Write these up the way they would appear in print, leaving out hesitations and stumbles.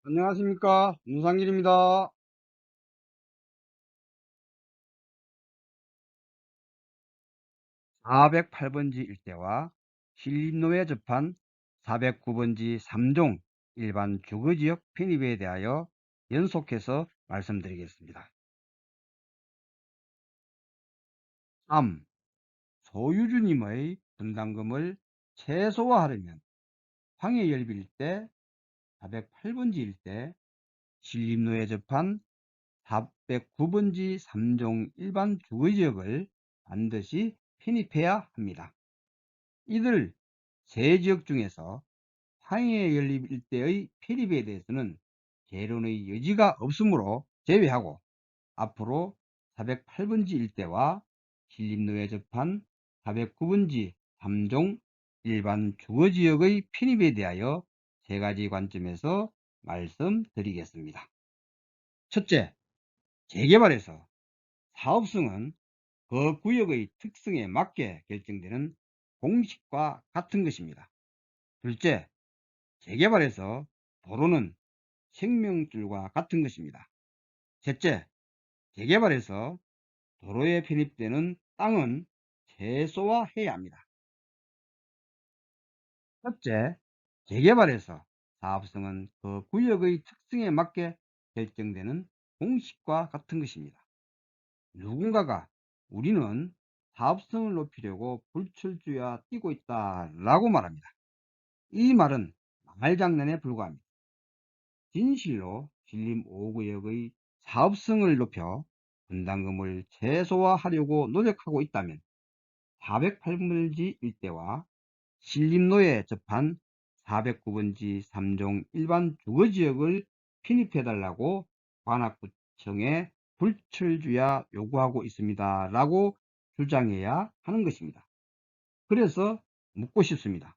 안녕하십니까. 문상길입니다. 408번지 일대와 신림로에 접한 409번지 3종 일반 주거지역 편입에 대하여 연속해서 말씀드리겠습니다. 3. 소유주님의 분담금을 최소화하려면 황해열비 일대 408번지 일대 신림로에 접한 409번지 3종 일반 주거지역을 반드시 편입해야 합니다. 이들 세 지역 중에서 황해 연립 일대의 편입에 대해서는 개론의 여지가 없으므로 제외하고 앞으로 408번지 일대와 신림로에 접한 409번지 3종 일반 주거지역의 편입에 대하여 세 가지 관점에서 말씀드리겠습니다. 첫째, 재개발에서 사업성은 그 구역의 특성에 맞게 결정되는 공식과 같은 것입니다. 둘째, 재개발에서 도로는 생명줄과 같은 것입니다. 셋째, 재개발에서 도로에 편입되는 땅은 최소화해야 합니다. 첫째, 재개발에서 사업성은 그 구역의 특성에 맞게 결정되는 공식과 같은 것입니다. 누군가가 우리는 사업성을 높이려고 불철주야 뛰고 있다 라고 말합니다. 이 말은 말장난에 불과합니다. 진실로 신림 5구역의 사업성을 높여 분담금을 최소화하려고 노력하고 있다면 408번지 일대와 신림로에 접한 409번지 3종 일반 주거지역을 편입해달라고 관악구청에 불철주야 요구하고 있습니다 라고 주장해야 하는 것입니다. 그래서 묻고 싶습니다.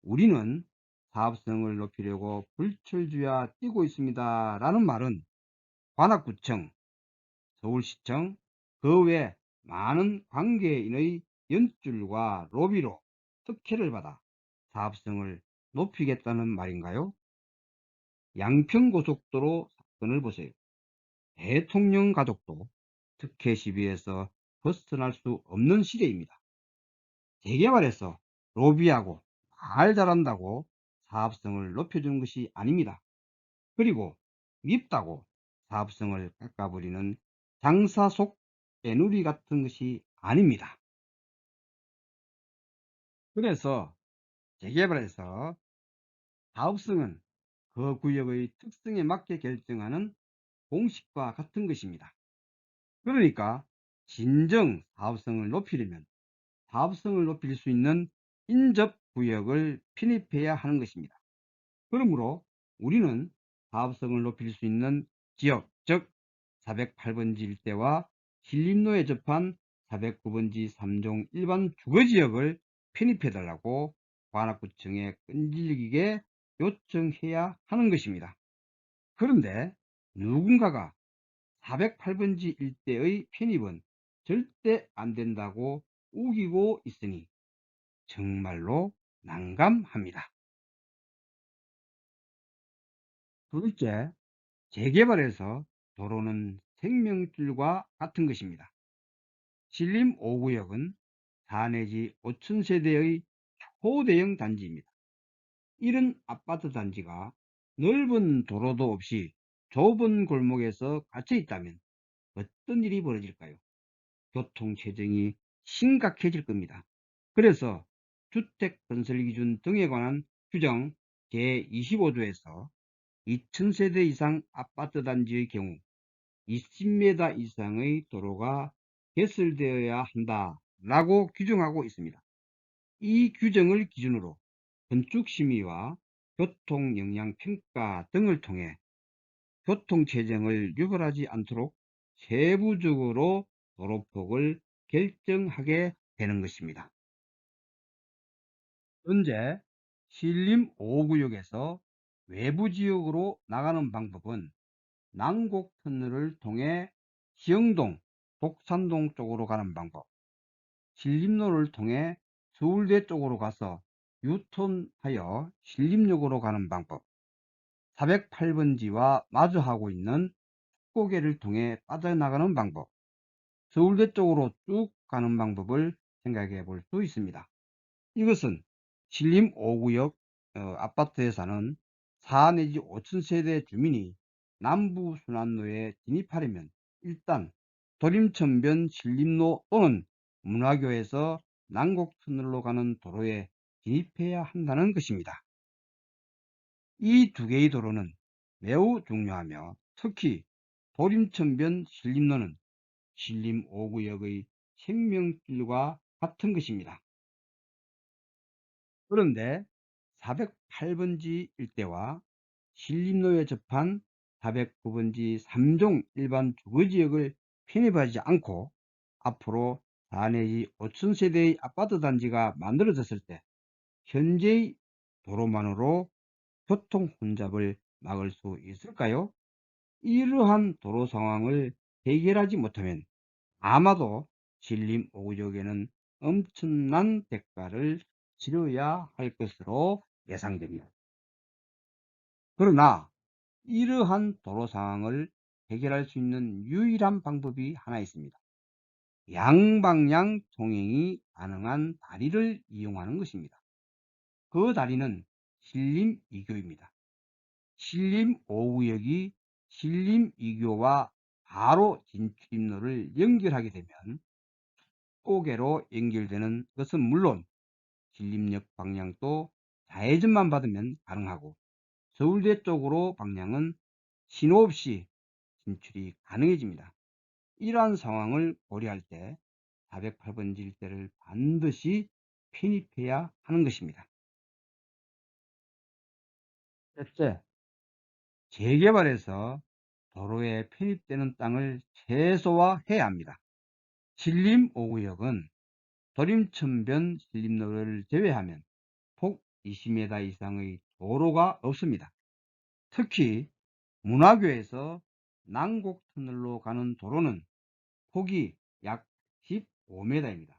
우리는 사업성을 높이려고 불철주야 뛰고 있습니다 라는 말은 관악구청, 서울시청, 그 외 많은 관계인의 연줄과 로비로 특혜를 받아 사업성을 높이겠다는 말인가요? 양평고속도로 사건을 보세요. 대통령 가족도 특혜 시비에서 벗어날 수 없는 시대입니다. 재개발에서 로비하고 말 잘한다고 사업성을 높여주는 것이 아닙니다. 그리고 밉다고 사업성을 깎아버리는 장사 속 애누리 같은 것이 아닙니다. 그래서 재개발에서 사업성은 그 구역의 특성에 맞게 결정하는 공식과 같은 것입니다. 그러니까 진정 사업성을 높이려면 사업성을 높일 수 있는 인접구역을 편입해야 하는 것입니다. 그러므로 우리는 사업성을 높일 수 있는 지역, 즉 408번지 일대와 신림로에 접한 409번지 3종 일반 주거지역을 편입해달라고 관악구청에 끈질기게 요청해야 하는 것입니다. 그런데 누군가가 408번지 일대의 편입은 절대 안 된다고 우기고 있으니 정말로 난감합니다. 둘째, 재개발에서 도로는 생명줄과 같은 것입니다. 신림 5구역은 4 내지 5천 세대의 초대형 단지입니다. 이런 아파트 단지가 넓은 도로도 없이 좁은 골목에서 갇혀 있다면 어떤 일이 벌어질까요? 교통체증이 심각해질 겁니다. 그래서 주택건설기준 등에 관한 규정 제25조에서 2000세대 이상 아파트 단지의 경우 20m 이상의 도로가 개설되어야 한다라고 규정하고 있습니다. 이 규정을 기준으로 건축심의와 교통영향평가 등을 통해 교통체증을 유발하지 않도록 세부적으로 도로폭을 결정하게 되는 것입니다. 현재 신림 5구역에서 외부지역으로 나가는 방법은 난곡터널을 통해 시흥동, 독산동 쪽으로 가는 방법, 신림로를 통해 서울대 쪽으로 가서 유턴하여 신림역으로 가는 방법, 408번지와 마주하고 있는 축고개를 통해 빠져나가는 방법, 서울대 쪽으로 쭉 가는 방법을 생각해 볼 수 있습니다. 이것은 신림 5구역 아파트에 사는 4 내지 5천 세대 주민이 남부순환로에 진입하려면 일단 도림천변 신림로 또는 문화교에서 난곡터널로 가는 도로에 진입해야 한다는 것입니다. 이 두 개의 도로는 매우 중요하며 특히 도림천변 신림로는 신림 5구역의 생명길과 같은 것입니다. 그런데 408번지 일대와 신림로에 접한 409번지 3종 일반 주거지역을 편입하지 않고 앞으로 4 내지 5천 세대의 아파트 단지가 만들어졌을 때 현재의 도로만으로 교통 혼잡을 막을 수 있을까요? 이러한 도로 상황을 해결하지 못하면 아마도 신림 5구역에는 엄청난 대가를 치러야 할 것으로 예상됩니다. 그러나 이러한 도로 상황을 해결할 수 있는 유일한 방법이 하나 있습니다. 양방향 통행이 가능한 다리를 이용하는 것입니다. 그 다리는 신림 2교입니다. 신림 5구역이 신림 2교와 바로 진출입로를 연결하게 되면 고개로 연결되는 것은 물론 신림역 방향도 좌회전만 받으면 가능하고 서울대 쪽으로 방향은 신호 없이 진출이 가능해집니다. 이러한 상황을 고려할 때 408번지 일대를 반드시 편입해야 하는 것입니다. 첫째, 재개발해서 도로에 편입되는 땅을 최소화해야 합니다. 신림 5구역은 도림천변 신림로를 제외하면 폭 20m 이상의 도로가 없습니다. 특히 문화교에서 난곡터널로 가는 도로는 폭이 약 15m입니다.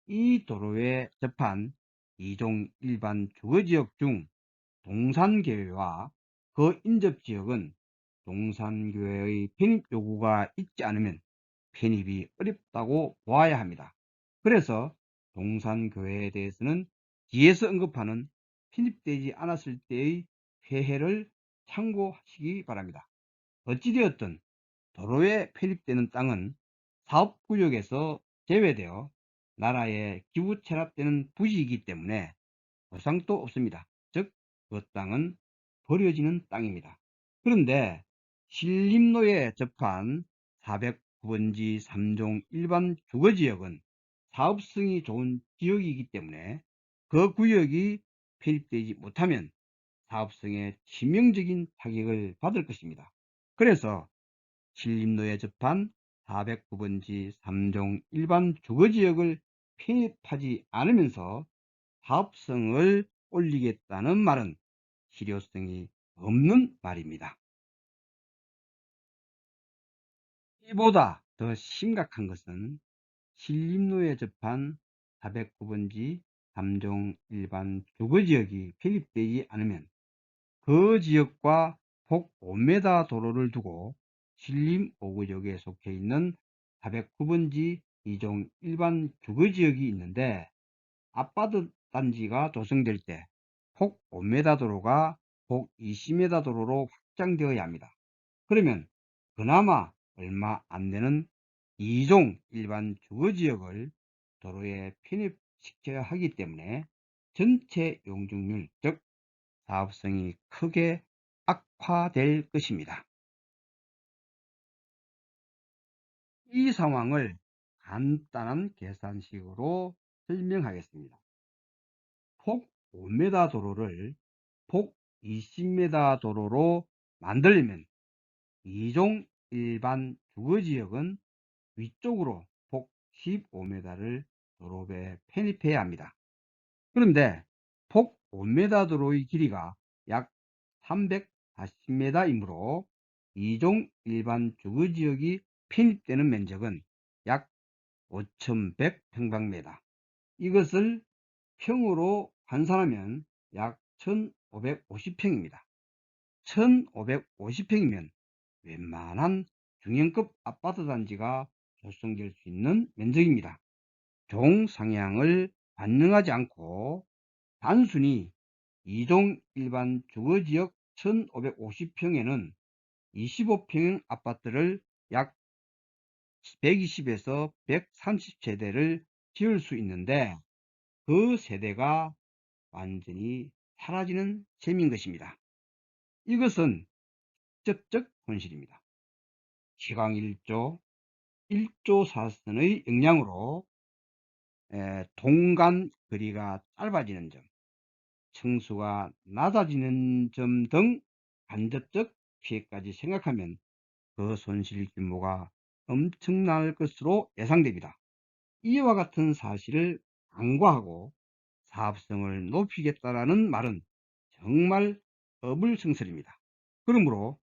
이 도로에 접한 2종 일반 주거지역 중 동산교회와 그 인접지역은 동산교회의 편입 요구가 있지 않으면 편입이 어렵다고 보아야 합니다. 그래서 동산교회에 대해서는 뒤에서 언급하는 편입되지 않았을 때의 회해를 참고하시기 바랍니다. 어찌되었든 도로에 편입되는 땅은 사업구역에서 제외되어 나라에 기부 체납되는 부지이기 때문에 보상도 없습니다. 즉, 그 땅은 버려지는 땅입니다. 그런데 신림로에 접한 409번지 3종 일반 주거지역은 사업성이 좋은 지역이기 때문에 그 구역이 편입되지 못하면 사업성에 치명적인 타격을 받을 것입니다. 그래서 신림로에 접한 409번지 3종 일반 주거지역을 편입하지 않으면서 사업성을 올리겠다는 말은 실효성이 없는 말입니다. 이보다 더 심각한 것은 신림로에 접한 409번지 3종 일반 주거지역이 편입되지 않으면 그 지역과 폭 5m 도로를 두고 신림 5구역에 속해 있는 409번지 2종 일반 주거지역이 있는데 아파트 단지가 조성될 때 폭 5m 도로가 폭 20m 도로로 확장되어야 합니다. 그러면 그나마 얼마 안 되는 2종 일반 주거지역을 도로에 편입시켜야 하기 때문에 전체 용적률, 즉 사업성이 크게 악화될 것입니다. 이 상황을 간단한 계산식으로 설명하겠습니다. 폭 5m 도로를 폭 20m 도로로 만들려면 2종 일반 주거지역은 위쪽으로 폭 15m를 도로에 편입해야 합니다. 그런데 폭 5m 도로의 길이가 약 340m이므로 2종 일반 주거지역이 편입되는 면적은 약 5100평방미터. 이것을 평으로 환산하면 약 1550평입니다. 1550평이면 웬만한 중형급 아파트 단지가 조성될 수 있는 면적입니다. 종 상향을 반영하지 않고 단순히 2종 일반 주거지역 1550평에는 25평형 아파트를 약 120에서 130세대를 지을 수 있는데, 그 세대가 완전히 사라지는 셈인 것입니다. 이것은 직접적 손실입니다. 시강 1조, 1조 사선의 영향으로 동간 거리가 짧아지는 점, 층수가 낮아지는 점 등 간접적 피해까지 생각하면 그 손실 규모가 엄청날 것으로 예상됩니다. 이와 같은 사실을 간과하고 사업성을 높이겠다라는 말은 정말 어불성설입니다. 그러므로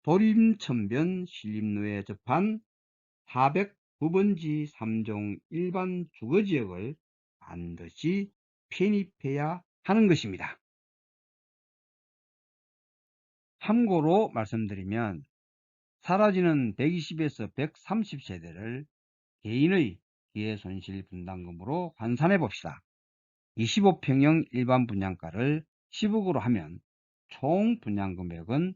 도림천변 신림로에 접한 409번지 3종 일반 주거지역을 반드시 편입해야 하는 것입니다. 참고로 말씀드리면, 사라지는 120에서 130세대를 개인의 기회손실 분담금으로 환산해 봅시다. 25평형 일반 분양가를 10억으로 하면 총 분양금액은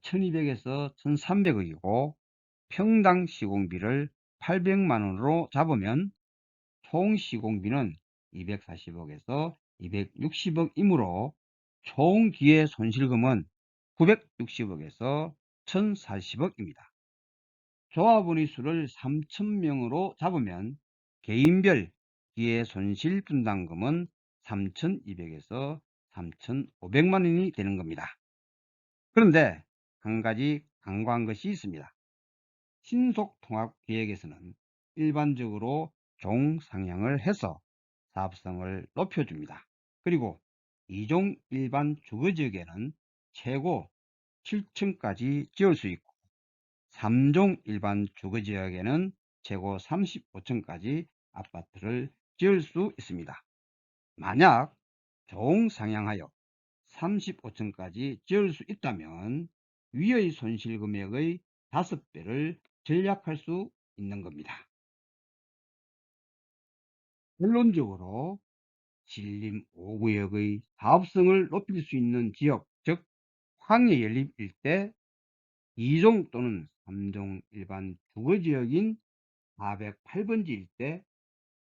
1200에서 1300억이고, 평당 시공비를 800만원으로 잡으면 총 시공비는 240억에서 260억이므로 총 기회 손실금은 960억에서 1040억입니다. 조합원의 수를 3000명으로 잡으면 개인별 기회 손실 분담금은 3200에서 3500만원이 되는 겁니다. 그런데 한 가지 간과한 것이 있습니다. 신속통합계획에서는 일반적으로 종 상향을 해서 사업성을 높여줍니다. 그리고 2종 일반 주거지역에는 최고 7층까지 지을 수 있고, 3종 일반 주거지역에는 최고 35층까지 아파트를 지을 수 있습니다. 만약 종 상향하여 35층까지 지을 수 있다면 위의 손실금액의 5배를 절약할 수 있는 겁니다. 결론적으로 신림 5구역의 사업성을 높일 수 있는 지역, 즉 황해 연립 일대 2종 또는 3종 일반 주거지역인 408번지 일대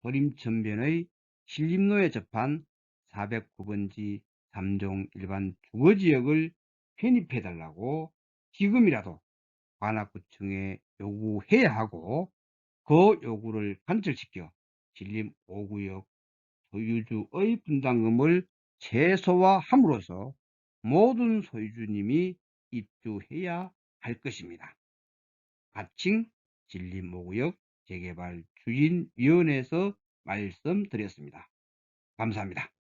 도림천변의 신림로에 접한 409번지 3종 일반 주거지역을 편입해달라고 지금이라도 관악구청에 요구해야 하고, 그 요구를 관철시켜 신림 5구역 소유주의 분담금을 최소화함으로써 모든 소유주님이 입주해야 할 것입니다. 가칭 신림 5구역 재개발 추진위원회에서 말씀드렸습니다. 감사합니다.